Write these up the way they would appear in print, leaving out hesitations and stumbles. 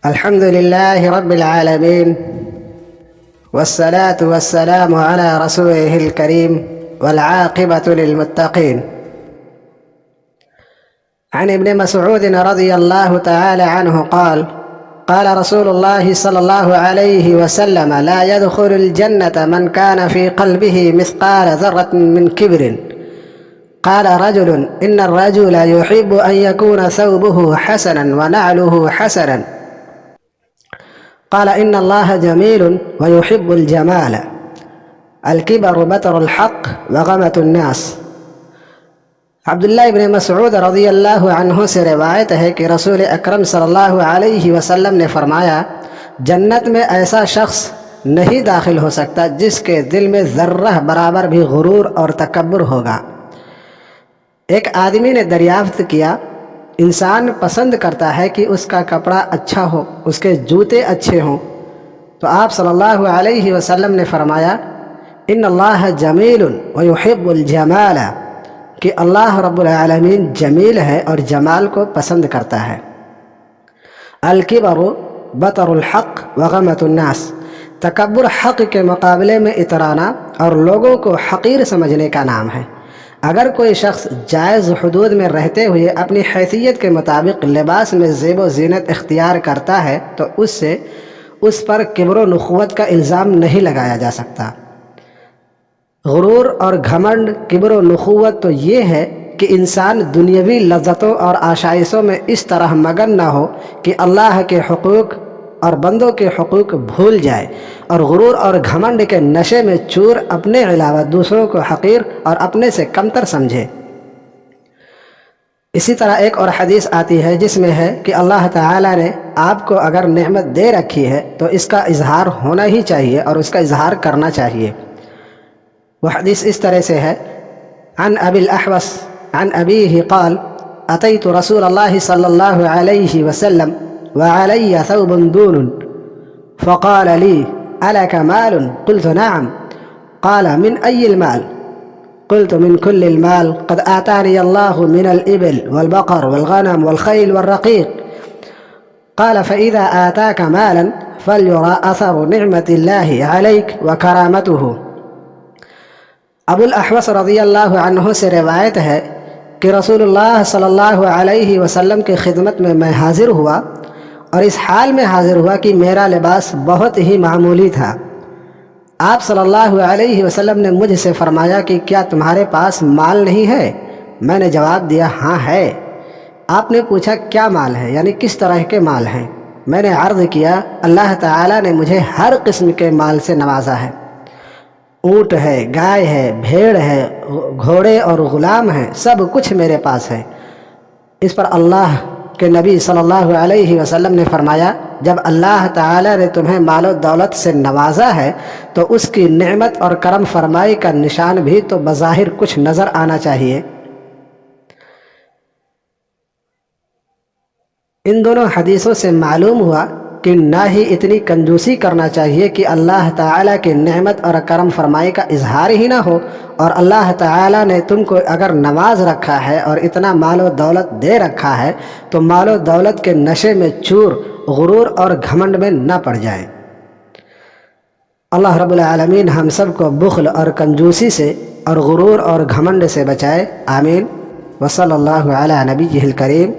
الحمد لله رب العالمين، والصلاة والسلام على رسوله الكريم، والعاقبة للمتقين. عن ابن مسعود رضي الله تعالى عنه قال: قال رسول الله صلى الله عليه وسلم: لا يدخل الجنة من كان في قلبه مثقال ذرة من كبر. قال رجل: إن الرجل يحب أن يكون ثوبه حسنا ونعله حسنا. قال: إن الله جميل ويحب الجمال. الكبر بطر الحق وغمة الناس. عبداللہ ابن مسعود رضی اللہ عنہ سے روایت ہے کہ رسول اکرم صلی اللہ علیہ وسلم نے فرمایا: جنت میں ایسا شخص نہیں داخل ہو سکتا جس کے دل میں ذرہ برابر بھی غرور اور تکبر ہوگا۔ ایک آدمی نے دریافت کیا: انسان پسند کرتا ہے کہ اس کا کپڑا اچھا ہو، اس کے جوتے اچھے ہوں، تو آپ صلی اللہ علیہ وسلم نے فرمایا: ان اللہ جمیل ویحب الجمال، کہ اللہ رب العالمین جمیل ہے اور جمال کو پسند کرتا ہے۔ الکبر بطر الحق وغمۃ الناس، تکبر حق کے مقابلے میں اترانا اور لوگوں کو حقیر سمجھنے کا نام ہے۔ اگر کوئی شخص جائز حدود میں رہتے ہوئے اپنی حیثیت کے مطابق لباس میں زیب و زینت اختیار کرتا ہے تو اس پر کبر و نخوت کا الزام نہیں لگایا جا سکتا۔ غرور اور گھمنڈ، کبر و نخوت تو یہ ہے کہ انسان دنیاوی لذتوں اور آشائشوں میں اس طرح مگن نہ ہو کہ اللہ کے حقوق اور بندوں کے حقوق بھول جائے، اور غرور اور گھمنڈ کے نشے میں چور اپنے علاوہ دوسروں کو حقیر اور اپنے سے کمتر سمجھے۔ اسی طرح ایک اور حدیث آتی ہے جس میں ہے کہ اللہ تعالیٰ نے آپ کو اگر نعمت دے رکھی ہے تو اس کا اظہار ہونا ہی چاہیے اور اس کا اظہار کرنا چاہیے۔ وہ حدیث اس طرح سے ہے: عن ابی الاحوص عن ابیہ قال: اتیت رسول اللہ صلی اللہ علیہ وسلم وعلی ثوب دون فقال لی: ألك مال؟ قلت نعم. قال: من أي المال؟ قلت: من كل المال قد آتاني الله من الإبل والبقر والغنم والخيل والرقيق. قال: فإذا آتاك مالا فليرى أثر نعمة الله عليك وكرامته. ابو الاحوص رضی اللہ عنہ سے روایت ہے کہ رسول اللہ صلی اللہ علیہ وسلم کی خدمت میں میں حاضر ہوا اور اس حال میں حاضر ہوا کہ میرا لباس بہت ہی معمولی تھا۔ آپ صلی اللہ علیہ وسلم نے مجھ سے فرمایا کہ کیا تمہارے پاس مال نہیں ہے؟ میں نے جواب دیا: ہاں ہے۔ آپ نے پوچھا: کیا مال ہے، یعنی کس طرح کے مال ہیں؟ میں نے عرض کیا: اللہ تعالیٰ نے مجھے ہر قسم کے مال سے نوازا ہے، اونٹ ہے، گائے ہے، بھیڑ ہے، گھوڑے اور غلام ہیں، سب کچھ میرے پاس ہے۔ اس پر اللہ کہ نبی صلی اللہ علیہ وسلم نے فرمایا: جب اللہ تعالیٰ نے تمہیں مال و دولت سے نوازا ہے تو اس کی نعمت اور کرم فرمائی کا نشان بھی تو بظاہر کچھ نظر آنا چاہیے۔ ان دونوں حدیثوں سے معلوم ہوا کہ نہ ہی اتنی کنجوسی کرنا چاہیے کہ اللہ تعالیٰ کی نعمت اور کرم فرمائی کا اظہار ہی نہ ہو، اور اللہ تعالیٰ نے تم کو اگر نواز رکھا ہے اور اتنا مال و دولت دے رکھا ہے تو مال و دولت کے نشے میں چور، غرور اور گھمنڈ میں نہ پڑ جائیں۔ اللہ رب العالمین ہم سب کو بخل اور کنجوسی سے اور غرور اور گھمنڈ سے بچائے، آمین۔ وصلی اللہ علی نبیہ الکریم،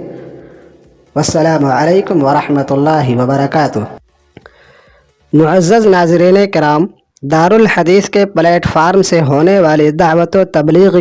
والسلام علیکم ورحمۃ اللہ وبرکاتہ۔ معزز ناظرین کرام، دارالحدیث کے پلیٹ فارم سے ہونے والی دعوت و تبلیغ